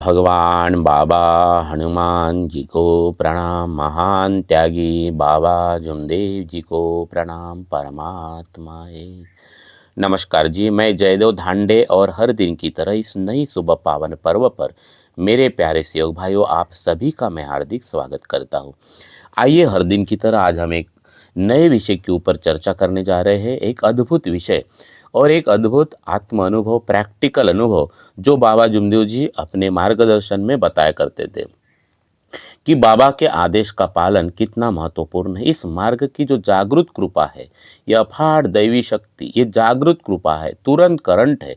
भगवान बाबा हनुमान जी को प्रणाम। महान त्यागी बाबा जुमदेव जी को प्रणाम। परमात्माए नमस्कार जी। मैं जयदेव धांडे और हर दिन की तरह इस नई सुबह पावन पर्व पर मेरे प्यारे सहयोग भाइयों, आप सभी का मैं हार्दिक स्वागत करता हूँ। आइए, हर दिन की तरह आज हम एक नए विषय के ऊपर चर्चा करने जा रहे हैं। एक अद्भुत विषय और एक अद्भुत आत्म अनुभव, प्रैक्टिकल अनुभव जो बाबा जुमदेव जी अपने मार्गदर्शन में बताया करते थे कि बाबा के आदेश का पालन कितना महत्वपूर्ण है। इस मार्ग की जो जागृत कृपा है, यह अपार दैवी शक्ति, ये जागृत कृपा है, तुरंत करंट है।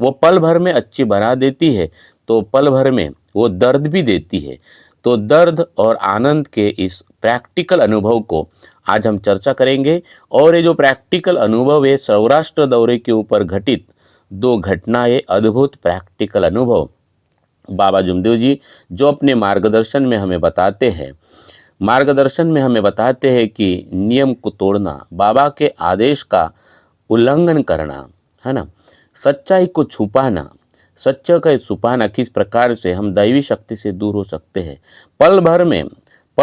वो पल भर में अच्छी बना देती है, तो पल भर में वो दर्द भी देती है। तो दर्द और आनंद के इस प्रैक्टिकल अनुभव को आज हम चर्चा करेंगे। और ये जो प्रैक्टिकल अनुभव है, सौराष्ट्र दौरे के ऊपर घटित दो घटनाएं, अद्भुत प्रैक्टिकल अनुभव बाबा जुमदेव जी जो अपने मार्गदर्शन में हमें बताते हैं कि नियम को तोड़ना, बाबा के आदेश का उल्लंघन करना, है ना, सच्चाई को छुपाना, सच्चा का छुपाना, किस प्रकार से हम दैवी शक्ति से दूर हो सकते हैं। पल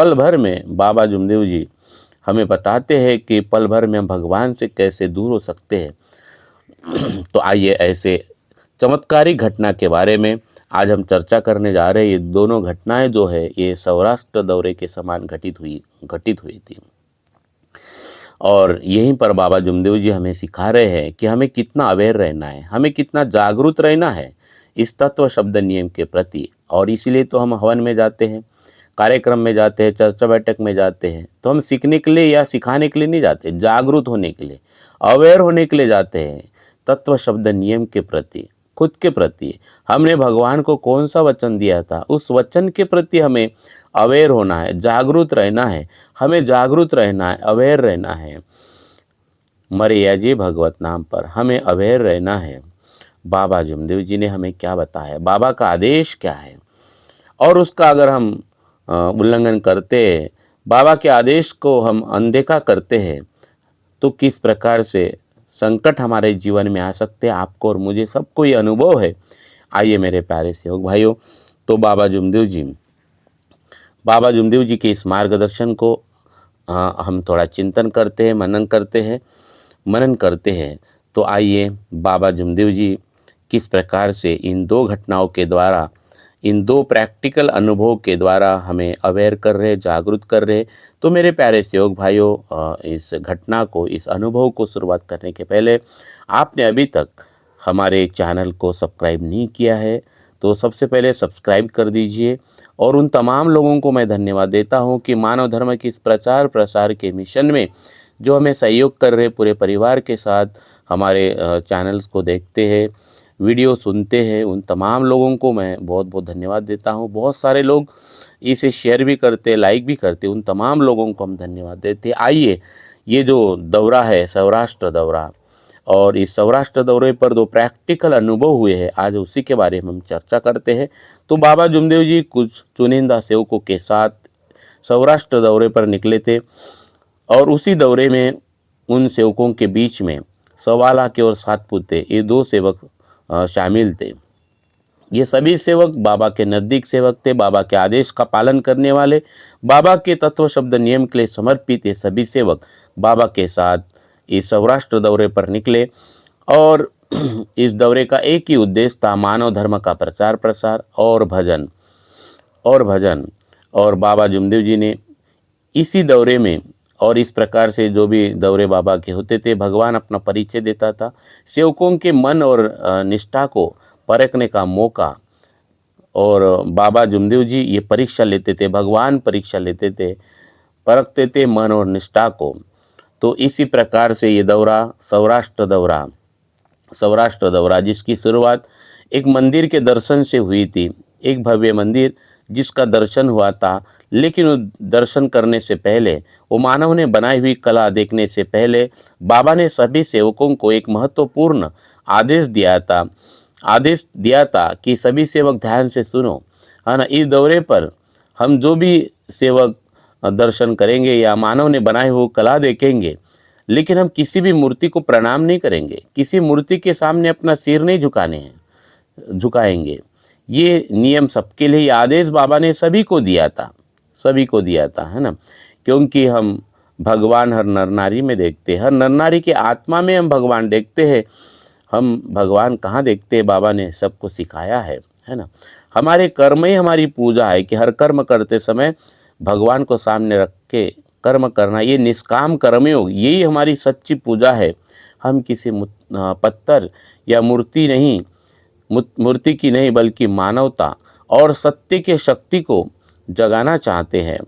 भर में बाबा जुमदेव जी हमें बताते हैं कि पल भर में हम भगवान से कैसे दूर हो सकते हैं। तो आइए, ऐसे चमत्कारिक घटना के बारे में आज हम चर्चा करने जा रहे हैं। ये दोनों घटनाएं जो है, ये सौराष्ट्र दौरे के समान घटित हुई थी। और यहीं पर बाबा जुमदेव जी हमें सिखा रहे हैं कि हमें कितना अवेयर रहना है, हमें कितना जागरूक रहना है इस तत्व शब्द नियम के प्रति। और इसीलिए तो हम हवन में जाते हैं, कार्यक्रम में जाते हैं, चर्चा बैठक में जाते हैं। तो हम सीखने के लिए या सिखाने के लिए नहीं जाते, जागरूक होने के लिए, अवेयर होने के लिए जाते हैं। तत्व शब्द नियम के प्रति, खुद के प्रति हमने भगवान को कौन सा वचन दिया था, उस वचन के प्रति हमें अवेयर होना है, जागरूक रहना है। हमें जागरूक रहना है, अवेयर रहना है। मरिया जी भगवत नाम पर हमें अवेयर रहना है। बाबा जुमदेव जी ने हमें क्या बताया, बाबा का आदेश क्या है, और उसका अगर हम उल्लंघन करते हैं, बाबा के आदेश को हम अनदेखा करते हैं, तो किस प्रकार से संकट हमारे जीवन में आ सकते हैं। आपको और मुझे सबको ये अनुभव है। आइए मेरे प्यारे सहयोग भाइयों, तो बाबा जुमदेव जी के इस मार्गदर्शन को हम थोड़ा चिंतन करते हैं, मनन करते हैं। तो आइए, बाबा जुमदेव जी किस प्रकार से इन दो घटनाओं के द्वारा, इन दो प्रैक्टिकल अनुभव के द्वारा हमें अवेयर कर रहे, जागरूक कर रहे। तो मेरे प्यारे सहयोग भाइयों, इस घटना को, इस अनुभव को शुरुआत करने के पहले आपने अभी तक हमारे चैनल को सब्सक्राइब नहीं किया है, तो सबसे पहले सब्सक्राइब कर दीजिए। और उन तमाम लोगों को मैं धन्यवाद देता हूं कि मानव धर्म के इस प्रचार प्रसार के मिशन में जो हमें सहयोग कर रहे, पूरे परिवार के साथ हमारे चैनल्स को देखते हैं, वीडियो सुनते हैं, उन तमाम लोगों को मैं बहुत बहुत धन्यवाद देता हूं। बहुत सारे लोग इसे शेयर भी करते, लाइक भी करते, उन तमाम लोगों को हम धन्यवाद देते हैं। आइए, ये जो दौरा है, सौराष्ट्र दौरा, और इस सौराष्ट्र दौरे पर दो प्रैक्टिकल अनुभव हुए हैं, आज उसी के बारे में हम चर्चा करते हैं। तो बाबा जुमदेव जी कुछ चुनिंदा सेवकों के साथ सौराष्ट्र दौरे पर निकले थे, और उसी दौरे में उन सेवकों के बीच में 1.25 और 7 पुते, ये दो सेवक शामिल थे। ये सभी सेवक बाबा के नज़दीक सेवक थे, बाबा के आदेश का पालन करने वाले, बाबा के तत्व शब्द नियम के लिए समर्पित ये सभी सेवक बाबा के साथ इस सौराष्ट्र दौरे पर निकले। और इस दौरे का एक ही उद्देश्य था, मानव धर्म का प्रचार प्रसार और भजन। और बाबा जुमदेव जी ने इसी दौरे में, और इस प्रकार से जो भी दौरे बाबा के होते थे, भगवान अपना परिचय देता था, सेवकों के मन और निष्ठा को परखने का मौका। और बाबा जुमदेव जी ये परीक्षा लेते थे, भगवान परीक्षा लेते थे, परखते थे मन और निष्ठा को। तो इसी प्रकार से ये दौरा, सौराष्ट्र दौरा जिसकी शुरुआत एक मंदिर के दर्शन से हुई थी, एक भव्य मंदिर जिसका दर्शन हुआ था। लेकिन वो दर्शन करने से पहले, वो मानव ने बनाई हुई कला देखने से पहले, बाबा ने सभी सेवकों को एक महत्वपूर्ण आदेश दिया था कि सभी सेवक ध्यान से सुनो, है ना। इस दौरे पर हम जो भी सेवक दर्शन करेंगे या मानव ने बनाई हुई कला देखेंगे, लेकिन हम किसी भी मूर्ति को प्रणाम नहीं करेंगे, किसी मूर्ति के सामने अपना सिर नहीं झुकाएंगे। ये नियम सबके लिए, ये आदेश बाबा ने सभी को दिया था, सभी को दिया था, है ना। क्योंकि हम भगवान हर नर नारी में देखते हैं, हर नर नारी के आत्मा में हम भगवान देखते हैं। हम भगवान कहाँ देखते हैं? बाबा ने सबको सिखाया है ना। हमारे कर्म ही हमारी पूजा है कि हर कर्म करते समय भगवान को सामने रख के कर्म करना, ये निष्काम कर्मयोग, यही हमारी सच्ची पूजा है। हम किसी पत्थर या मूर्ति नहीं, मूर्ति की नहीं, बल्कि मानवता और सत्य के शक्ति को जगाना चाहते हैं,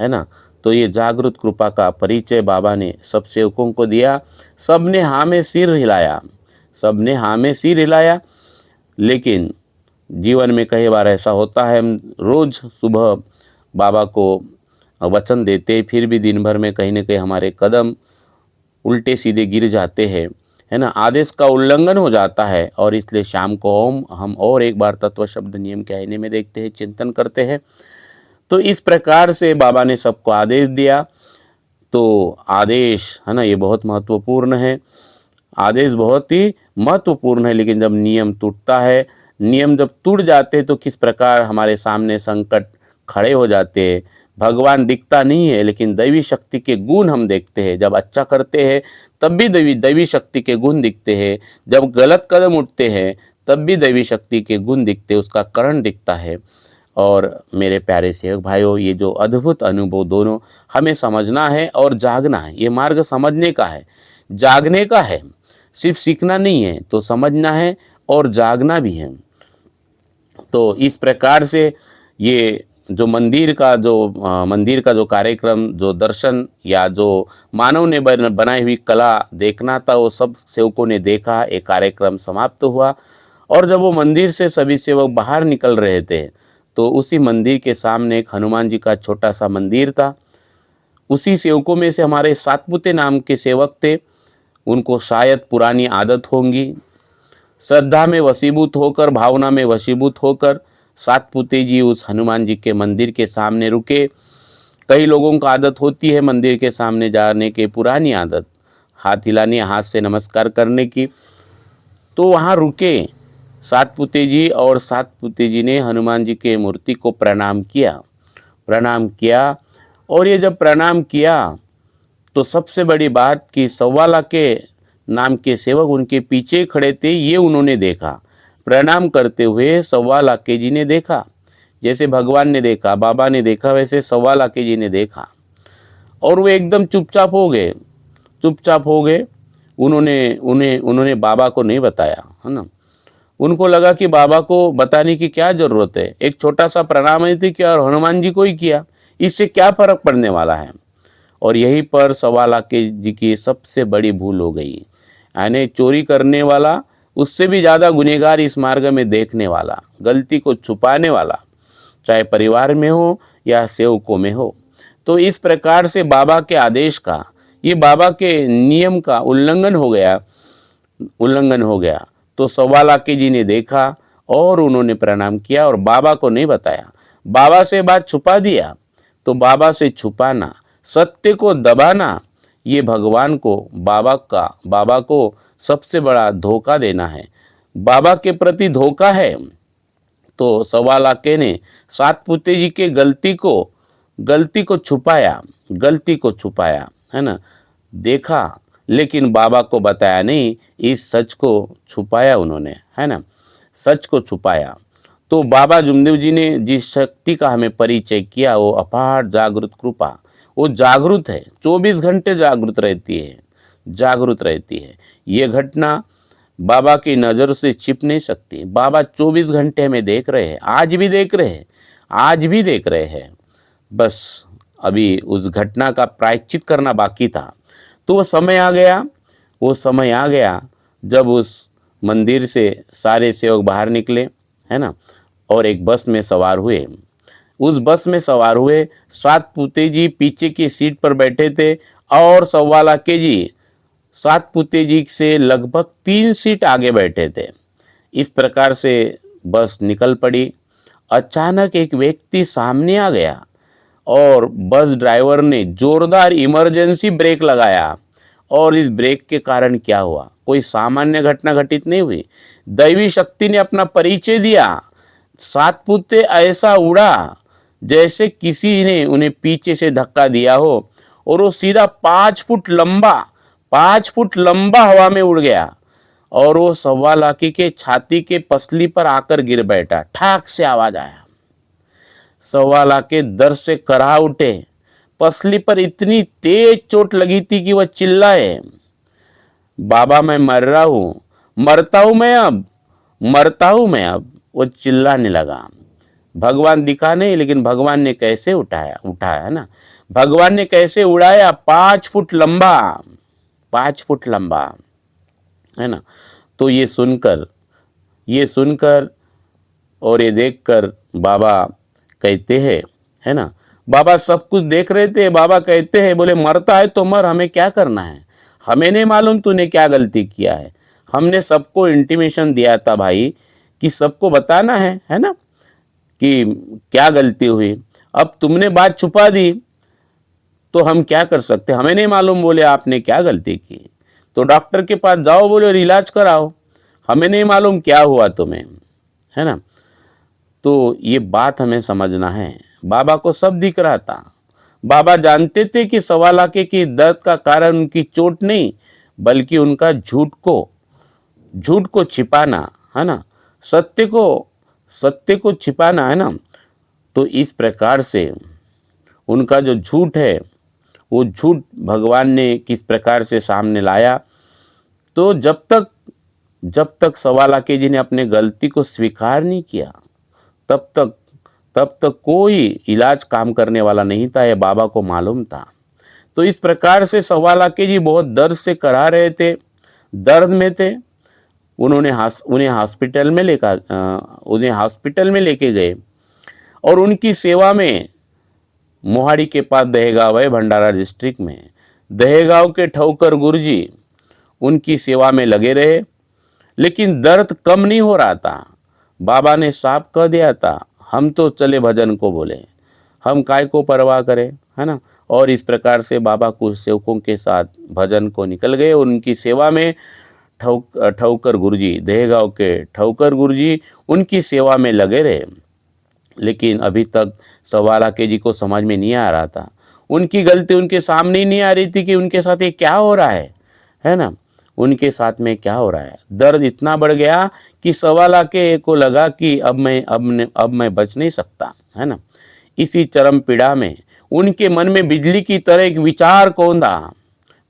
है ना। तो ये जागृत कृपा का परिचय बाबा ने सब सेवकों को दिया। सब ने हाँ में सिर हिलाया, सब ने हाँ में सिर हिलाया। लेकिन जीवन में कई बार ऐसा होता है, हम रोज़ सुबह बाबा को वचन देते, फिर भी दिन भर में कहीं ना कहीं हमारे कदम उल्टे सीधे गिर जाते हैं, है ना। आदेश का उल्लंघन हो जाता है और इसलिए शाम को ओम हम और एक बार तत्व शब्द नियम के आईने में देखते हैं, चिंतन करते हैं। तो इस प्रकार से बाबा ने सबको आदेश दिया। तो आदेश, है ना, ये बहुत महत्वपूर्ण है। आदेश बहुत ही महत्वपूर्ण है, लेकिन जब नियम टूटता है, नियम जब टूट जाते तो किस प्रकार हमारे सामने संकट खड़े हो जाते हैं। भगवान दिखता नहीं है, लेकिन दैवी शक्ति के गुण हम देखते हैं। जब अच्छा करते हैं तब भी दैवी शक्ति के गुण दिखते हैं, जब गलत कदम उठते हैं तब भी दैवी शक्ति के गुण दिखते हैं, उसका कारण दिखता है। और मेरे प्यारे सेवक भाइयों, ये जो अद्भुत अनुभव दोनों हमें समझना है और जागना है। ये मार्ग समझने का है, जागने का है, सिर्फ सीखना नहीं है, तो समझना है और जागना भी है। तो इस प्रकार से ये जो मंदिर का जो कार्यक्रम, जो दर्शन या जो मानव ने बनाई हुई कला देखना था, वो सब सेवकों ने देखा। एक कार्यक्रम समाप्त हुआ और जब वो मंदिर से सभी सेवक बाहर निकल रहे थे, तो उसी मंदिर के सामने एक हनुमान जी का छोटा सा मंदिर था। उसी सेवकों में से हमारे सातपुते नाम के सेवक थे। उनको शायद पुरानी आदत होंगी, श्रद्धा में वशीभूत होकर, भावना में वशीभूत होकर सातपुते जी उस हनुमान जी के मंदिर के सामने रुके। कई लोगों का आदत होती है मंदिर के सामने जाने के, पुरानी आदत, हाथ हिलाने, हाथ से नमस्कार करने की। तो वहाँ रुके सातपुते जी, और सातपुते जी ने हनुमान जी के मूर्ति को प्रणाम किया। और ये जब प्रणाम किया तो सबसे बड़ी बात कि 1.25 लाख के नाम के सेवक उनके पीछे खड़े थे, ये उन्होंने देखा। प्रणाम करते हुए 1.25 लाख के जी ने देखा। जैसे भगवान ने देखा, बाबा ने देखा, वैसे 1.25 लाख के जी ने देखा। और वो एकदम चुपचाप हो गए। उन्होंने बाबा को नहीं बताया, है ना। उनको लगा कि बाबा को बताने की क्या ज़रूरत है, एक छोटा सा प्रणाम ही थी क्या, और हनुमान जी को ही किया, इससे क्या फ़र्क पड़ने वाला है। और यहीं पर 1.25 लाख के जी की सबसे बड़ी भूल हो गई। यानी चोरी करने वाला उससे भी ज़्यादा गुनहगार इस मार्ग में देखने वाला, गलती को छुपाने वाला, चाहे परिवार में हो या सेवकों में हो। तो इस प्रकार से बाबा के आदेश का, ये बाबा के नियम का उल्लंघन हो गया। तो 1.25 लाख के जी ने देखा और उन्होंने प्रणाम किया और बाबा को नहीं बताया, बाबा से बात छुपा दिया। तो बाबा से छुपाना, सत्य को दबाना, ये भगवान को, बाबा को सबसे बड़ा धोखा देना है, बाबा के प्रति धोखा है। तो 1.25 लाख के ने सातपुते जी के गलती को छुपाया, है ना, देखा, लेकिन बाबा को बताया नहीं, इस सच को छुपाया उन्होंने, है ना, सच को छुपाया। तो बाबा जुमदेव जी ने जिस शक्ति का हमें परिचय किया, वो अपार जागृत कृपा, वो जागृत है, 24 घंटे जागृत रहती है। ये घटना बाबा की नज़र से छिप नहीं सकती। बाबा 24 घंटे में देख रहे हैं, आज भी देख रहे हैं। बस अभी उस घटना का प्रायश्चित करना बाकी था। तो वो समय आ गया जब उस मंदिर से सारे सेवक बाहर निकले, है ना, और एक बस में सवार हुए। उस बस में सवार हुए, सातपुते जी पीछे की सीट पर बैठे थे और 1.25 लाख के जी सातपुते जी से लगभग 3 सीट आगे बैठे थे। इस प्रकार से बस निकल पड़ी। अचानक एक व्यक्ति सामने आ गया और बस ड्राइवर ने जोरदार इमरजेंसी ब्रेक लगाया। और इस ब्रेक के कारण क्या हुआ? कोई सामान्य घटना घटित नहीं हुई। दैवी शक्ति ने अपना परिचय दिया। सात पुते ऐसा उड़ा जैसे किसी ने उन्हें पीछे से धक्का दिया हो, और वो सीधा 5 फुट लंबा हवा में उड़ गया और वो सवा लाखी के छाती के पसली पर आकर गिर बैठा। ठाक से आवाज आया। सवा लाखे दर्द से कराह उठे। पसली पर इतनी तेज चोट लगी थी कि वह चिल्लाए, बाबा मैं मर रहा हूं, मरता हूं मैं अब। वो चिल्लाने लगा। भगवान दिखा नहीं, लेकिन भगवान ने कैसे उठाया ना, भगवान ने कैसे उड़ाया। 5 फुट लंबा है ना। तो ये सुनकर और ये देखकर बाबा कहते हैं, है ना, बाबा सब कुछ देख रहे थे। बाबा कहते हैं, बोले मरता है तो मर, हमें क्या करना है, हमें नहीं मालूम तूने क्या गलती किया है। हमने सबको इंटीमेशन दिया था भाई कि सबको बताना है ना, कि क्या गलती हुई। अब तुमने बात छुपा दी तो हम क्या कर सकते, हमें नहीं मालूम बोले आपने क्या गलती की, तो डॉक्टर के पास जाओ बोले और इलाज कराओ, हमें नहीं मालूम क्या हुआ तुम्हें, है ना। तो ये बात हमें समझना है। बाबा को सब दिख रहा था। बाबा जानते थे कि सवा लाखे की दर्द का कारण उनकी चोट नहीं, बल्कि उनका झूठ को छिपाना, है ना, सत्य को छिपाना, है ना। तो इस प्रकार से उनका जो झूठ है, वो झूठ भगवान ने किस प्रकार से सामने लाया। तो जब तक सवा लाखे जी ने अपने गलती को स्वीकार नहीं किया, तब तक कोई इलाज काम करने वाला नहीं था, यह बाबा को मालूम था। तो इस प्रकार से सवा लाखे जी बहुत दर्द से करा रहे थे, दर्द में थे। उन्हें हॉस्पिटल में लेके गए और उनकी सेवा में मोहाड़ी के पास दहेगांव है, भंडारा डिस्ट्रिक्ट में, दहेगांव के ठौकर गुरुजी उनकी सेवा में लगे रहे। लेकिन दर्द कम नहीं हो रहा था। बाबा ने साफ कह दिया था, हम तो चले भजन को बोले, हम काय को परवाह करें, है ना। और इस प्रकार से बाबा कुछ सेवकों के साथ भजन को निकल गए। उनकी सेवा में ठौकर गुरुजी, दहेगांव के ठौकर गुरुजी उनकी सेवा में लगे रहे। लेकिन अभी तक सवा लाखे जी को समझ में नहीं आ रहा था, उनकी गलती उनके सामने ही नहीं आ रही थी कि उनके साथ ये क्या हो रहा है ना, उनके साथ में क्या हो रहा है। दर्द इतना बढ़ गया कि सवा लाखे को लगा कि अब मैं बच नहीं सकता, है ना। इसी चरम पीड़ा में उनके मन में बिजली की तरह एक विचार कौंधा,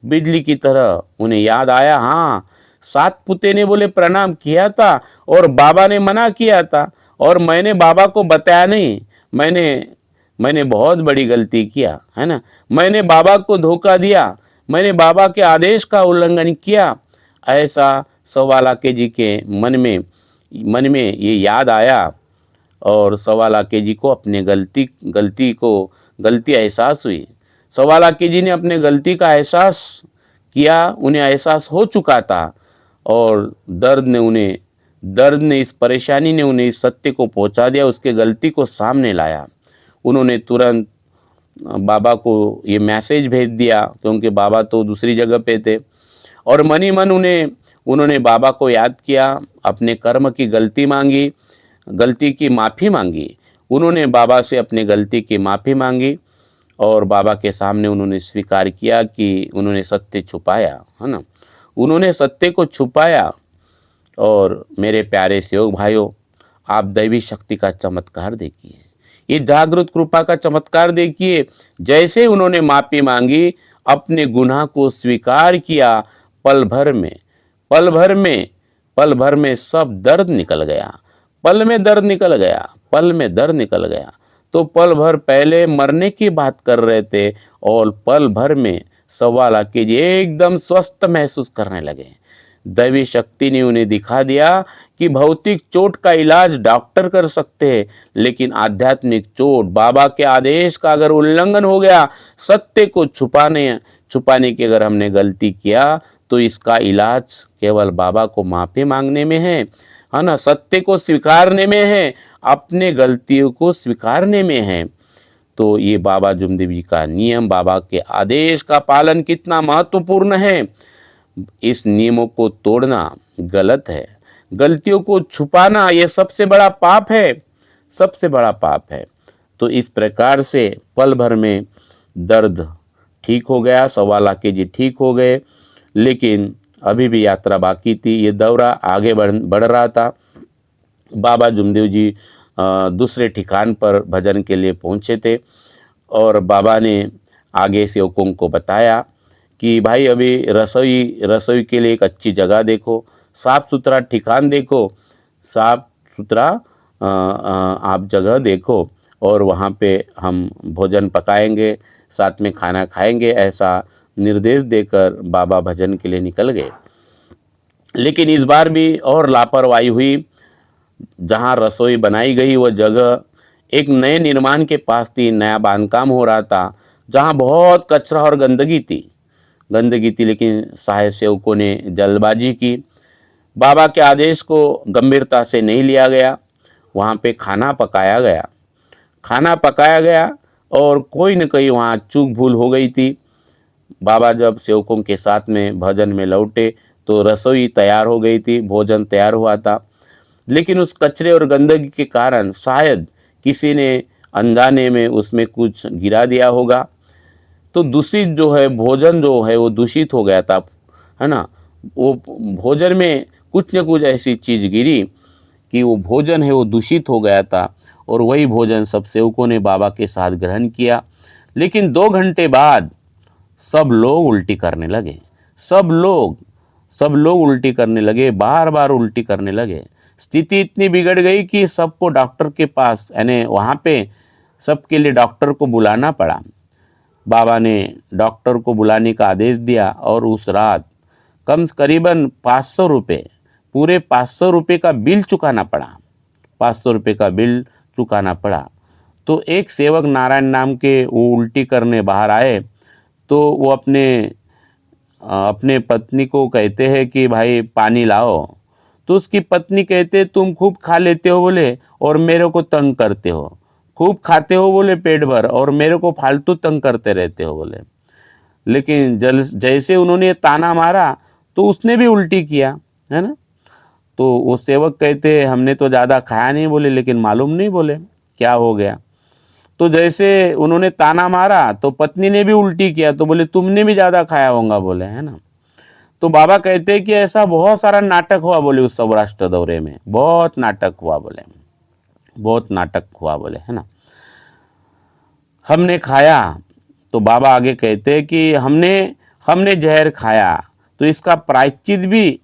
बिजली की तरह उन्हें याद आया, हाँ, सात पुते ने बोले प्रणाम किया था और बाबा ने मना किया था, और मैंने बाबा को बताया नहीं, मैंने बहुत बड़ी गलती किया, है ना। मैंने बाबा को धोखा दिया, मैंने बाबा के आदेश का उल्लंघन किया। ऐसा सवा लाखे जी के मन में ये याद आया और सवा लाखे जी को अपने गलती एहसास हुई। सवा लाखे जी ने अपने गलती का एहसास किया, उन्हें एहसास हो चुका था, और दर्द ने इस परेशानी ने उन्हें इस सत्य को पहुंचा दिया, उसके गलती को सामने लाया। उन्होंने तुरंत बाबा को ये मैसेज भेज दिया, क्योंकि बाबा तो दूसरी जगह पे थे, और मन ही मन उन्होंने बाबा को याद किया, अपने कर्म की गलती की माफ़ी मांगी। उन्होंने बाबा से अपने गलती की माफ़ी मांगी और बाबा के सामने उन्होंने स्वीकार किया कि उन्होंने सत्य छुपाया, है ना, उन्होंने सत्य को छुपाया। और मेरे प्यारे सेवक भाइयों, आप दैवी शक्ति का चमत्कार देखिए, ये जागृत कृपा का चमत्कार देखिए। जैसे उन्होंने माफ़ी मांगी, अपने गुनाह को स्वीकार किया, पल भर में सब दर्द निकल गया, पल में दर्द निकल गया। तो पल भर पहले मरने की बात कर रहे थे और पल भर में सवा लाखे जी एकदम स्वस्थ महसूस करने लगे। दैवी शक्ति ने उन्हें दिखा दिया कि भौतिक चोट का इलाज डॉक्टर कर सकते हैं, लेकिन आध्यात्मिक चोट, बाबा के आदेश का अगर उल्लंघन हो गया, सत्य को छुपाने की अगर हमने गलती किया, तो इसका इलाज केवल बाबा को माफ़ी मांगने में है ना, सत्य को स्वीकारने में है, अपने गलतियों को स्वीकारने में है। तो ये बाबा जुमदेव जी का नियम, बाबा के आदेश का पालन कितना महत्वपूर्ण है। इस नियमों को तोड़ना गलत है, गलतियों को छुपाना ये सबसे बड़ा पाप है। सबसे बड़ा पाप है। तो इस प्रकार से पल भर में दर्द ठीक हो गया, 1.25 kg ठीक हो गए, लेकिन अभी भी यात्रा बाकी थी। ये दौरा आगे बढ़ रहा था। बाबा जुमदेव जी दूसरे ठिकान पर भजन के लिए पहुँचे थे और बाबा ने आगे सेवकों को बताया कि भाई अभी रसोई के लिए एक अच्छी जगह देखो, साफ़ सुथरा ठिकान देखो, साफ़ सुथरा आप जगह देखो और वहाँ पे हम भोजन पकाएंगे, साथ में खाना खाएंगे, ऐसा निर्देश देकर बाबा भजन के लिए निकल गए। लेकिन इस बार भी और लापरवाही हुई। जहाँ रसोई बनाई गई वह जगह एक नए निर्माण के पास थी, नया बांधकाम हो रहा था, जहाँ बहुत कचरा और गंदगी थी। लेकिन सहायक सेवकों ने जल्दबाजी की। बाबा के आदेश को गंभीरता से नहीं लिया गया। वहाँ पे खाना पकाया गया और कोई न कोई वहाँ चूक भूल हो गई थी। बाबा जब सेवकों के साथ में भजन में लौटे तो रसोई तैयार हो गई थी, भोजन तैयार हुआ था, लेकिन उस कचरे और गंदगी के कारण शायद किसी ने अनजाने में उसमें कुछ गिरा दिया होगा। तो दूषित जो है भोजन जो है वो दूषित हो गया था, है ना। वो भोजन में कुछ न कुछ ऐसी चीज़ गिरी कि वो भोजन है वो दूषित हो गया था और वही भोजन सब सेवकों ने बाबा के साथ ग्रहण किया। लेकिन 2 घंटे बाद सब लोग उल्टी करने लगे। सब लोग उल्टी करने लगे, बार बार उल्टी करने लगे। स्थिति इतनी बिगड़ गई कि सबको डॉक्टर के पास, यानी वहाँ पे सबके लिए डॉक्टर को बुलाना पड़ा। बाबा ने डॉक्टर को बुलाने का आदेश दिया और उस रात करीबन 500 रुपये, पूरे 500 रुपये का बिल चुकाना पड़ा। 500 रुपये का बिल चुकाना पड़ा। तो एक सेवक नारायण नाम के वो उल्टी करने बाहर आए तो वो अपने पत्नी को कहते हैं कि भाई पानी लाओ। तो उसकी पत्नी कहते तुम खूब खा लेते हो बोले और मेरे को तंग करते हो, खूब खाते हो बोले पेट भर और मेरे को फालतू तंग करते रहते हो बोले। लेकिन जैसे उन्होंने ताना मारा तो उसने भी उल्टी किया, है ना। तो वो सेवक कहते हमने तो ज़्यादा खाया नहीं बोले, लेकिन मालूम नहीं बोले क्या हो गया। तो जैसे उन्होंने ताना मारा तो पत्नी ने भी उल्टी किया, तो बोले तुमने भी ज़्यादा खाया होगा बोले, है ना। तो बाबा कहते हैं कि ऐसा बहुत सारा नाटक हुआ बोले उस सौराष्ट्र दौरे में, बहुत नाटक हुआ बोले, है ना। हमने खाया तो बाबा आगे कहते हैं कि हमने जहर खाया तो इसका प्रायश्चित भी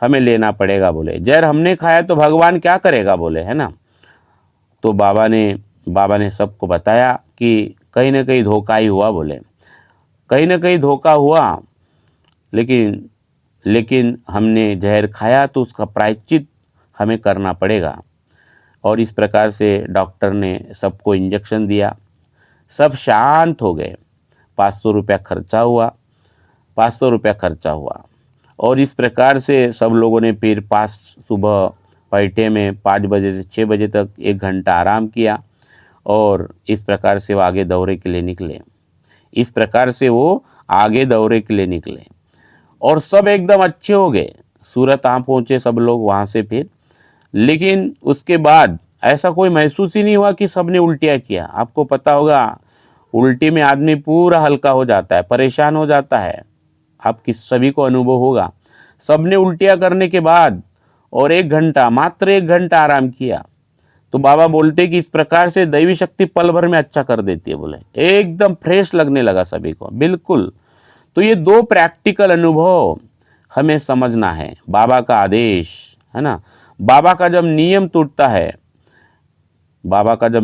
हमें लेना पड़ेगा बोले। जहर हमने खाया तो भगवान क्या करेगा बोले, है ना। तो बाबा ने सबको बताया कि कहीं ना कहीं धोखा ही हुआ बोले, कहीं ना कहीं धोखा हुआ, लेकिन हमने जहर खाया तो उसका प्रायश्चित हमें करना पड़ेगा। और इस प्रकार से डॉक्टर ने सबको इंजेक्शन दिया, सब शांत हो गए। 500 रुपया खर्चा हुआ और इस प्रकार से सब लोगों ने फिर सुबह पैठे में 5 बजे से 6 बजे तक 1 घंटा आराम किया और इस प्रकार से वो आगे दौरे के लिए निकले। और सब एकदम अच्छे हो गए। सूरत पहुँचे सब लोग वहाँ से फिर, लेकिन उसके बाद ऐसा कोई महसूस ही नहीं हुआ कि सब ने उल्टियाँ किया। आपको पता होगा उल्टी में आदमी पूरा हल्का हो जाता है, परेशान हो जाता है, आपकी सभी को अनुभव होगा। सब ने उल्टियाँ करने के बाद और मात्र 1 घंटा आराम किया। तो बाबा बोलते कि इस प्रकार से दैवी शक्ति पल भर में अच्छा कर देती है बोले, एकदम फ्रेश लगने लगा सभी को, बिल्कुल। तो ये 2 प्रैक्टिकल अनुभव हमें समझना है। बाबा का आदेश, है ना, बाबा का जब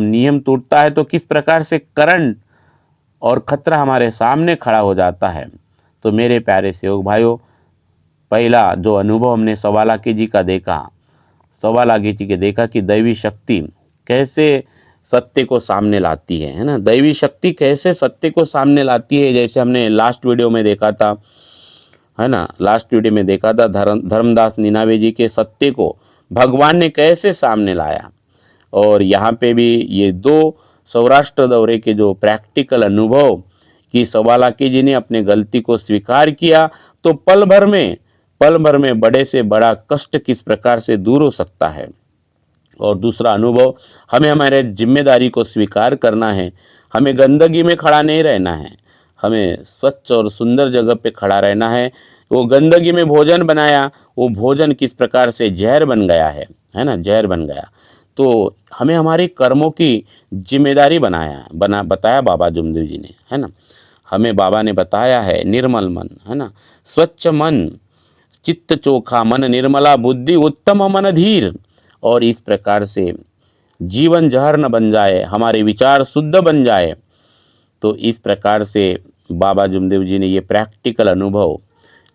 नियम टूटता है तो किस प्रकार से करंट और खतरा हमारे सामने खड़ा हो जाता है। तो मेरे प्यारे सेवक भाइयों, पहला जो अनुभव हमने 1.25 kg का देखा कि दैवी शक्ति कैसे सत्य को सामने लाती है ना। दैवी शक्ति कैसे सत्य को सामने लाती है, जैसे हमने लास्ट वीडियो में देखा था, है ना। धर्मदास निनावे जी के सत्य को भगवान ने कैसे सामने लाया। और यहाँ पे भी ये 2 सौराष्ट्र दौरे के जो प्रैक्टिकल अनुभव कि 1.25 kg ने अपने गलती को स्वीकार किया तो पल भर में बड़े से बड़ा कष्ट किस प्रकार से दूर हो सकता है। और दूसरा अनुभव, हमें हमारे जिम्मेदारी को स्वीकार करना है। हमें गंदगी में खड़ा नहीं रहना है, हमें स्वच्छ और सुंदर जगह पे खड़ा रहना है। वो गंदगी में भोजन बनाया, वो भोजन किस प्रकार से जहर बन गया है ना, जहर बन गया। तो हमें हमारे कर्मों की जिम्मेदारी बताया बाबा जुमदेव जी ने, है ना। हमें बाबा ने बताया है निर्मल मन, है ना, स्वच्छ मन, चित्त चोखा मन, निर्मला बुद्धि, उत्तम मन धीर। और इस प्रकार से जीवन जहर न बन जाए, हमारे विचार शुद्ध बन जाए। तो इस प्रकार से बाबा जुमदेव जी ने ये प्रैक्टिकल अनुभव,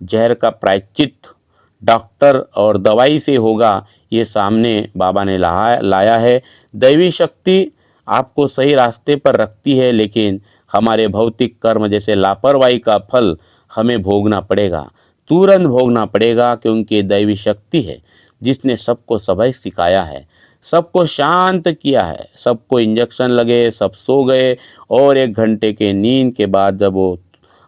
जहर का प्रायश्चित डॉक्टर और दवाई से होगा, ये सामने बाबा ने लाया है। दैवी शक्ति आपको सही रास्ते पर रखती है, लेकिन हमारे भौतिक कर्म जैसे लापरवाही का फल हमें भोगना पड़ेगा, तुरंत भोगना पड़ेगा, क्योंकि ये दैवी शक्ति है जिसने सबको सबक सिखाया है, सबको शांत किया है। सबको इंजेक्शन लगे, सब सो गए, और 1 घंटे के नींद के बाद जब वो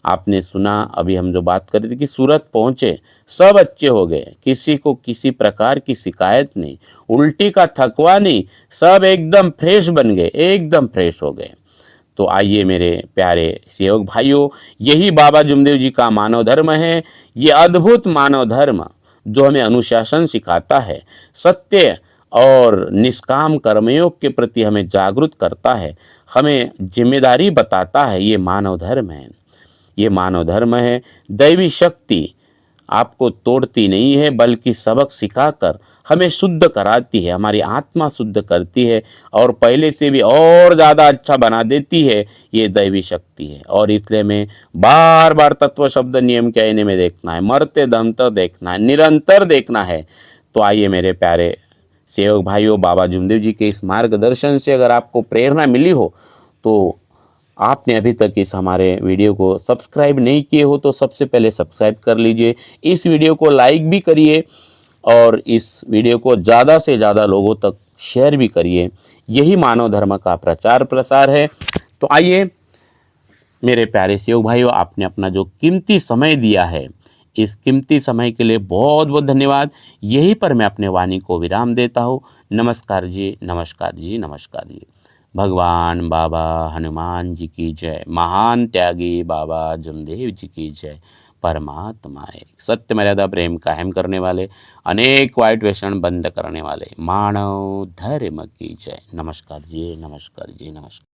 आपने सुना, अभी हम जो बात कर रहे थे कि सूरत पहुँचे, सब अच्छे हो गए, किसी को किसी प्रकार की शिकायत नहीं, उल्टी का थकवा नहीं, सब एकदम फ्रेश बन गए, एकदम फ्रेश हो गए। तो आइए मेरे प्यारे सेवक भाइयों, यही बाबा जुमदेव जी का मानव धर्म है। ये अद्भुत मानव धर्म जो हमें अनुशासन सिखाता है, सत्य और निष्काम कर्मयोग के प्रति हमें जागरूक करता है, हमें जिम्मेदारी बताता है, ये मानव धर्म है। ये मानव धर्म है। दैवी शक्ति आपको तोड़ती नहीं है, बल्कि सबक सिखाकर हमें शुद्ध कराती है, हमारी आत्मा शुद्ध करती है, और पहले से भी और ज़्यादा अच्छा बना देती है। ये दैवी शक्ति है। और इसलिए में बार बार तत्व शब्द नियम के आईने में देखना है, मरते दम तक देखना है, निरंतर देखना है। तो आइए मेरे प्यारे सेवक भाइयों, बाबा जुमदेव जी के इस मार्गदर्शन से अगर आपको प्रेरणा मिली हो, तो आपने अभी तक इस हमारे वीडियो को सब्सक्राइब नहीं किए हो, तो सबसे पहले सब्सक्राइब कर लीजिए। इस वीडियो को लाइक भी करिए, और इस वीडियो को ज़्यादा से ज़्यादा लोगों तक शेयर भी करिए। यही मानव धर्म का प्रचार प्रसार है। तो आइए मेरे प्यारे सेवक भाइयों, आपने अपना जो कीमती समय दिया है, इस कीमती समय के लिए बहुत बहुत धन्यवाद। यहीं पर मैं अपने वाणी को विराम देता हूँ। नमस्कार जी, नमस्कार जी, नमस्कार जी। भगवान बाबा हनुमान जी की जय। महान त्यागी बाबा जुमदेव जी की जय। परमात्मा एक, सत्य मर्यादा प्रेम कायम करने वाले, अनेक वाइट व्यसन बंद करने वाले मानव धर्म की जय। नमस्कार जी, नमस्कार जी, नमस्कार।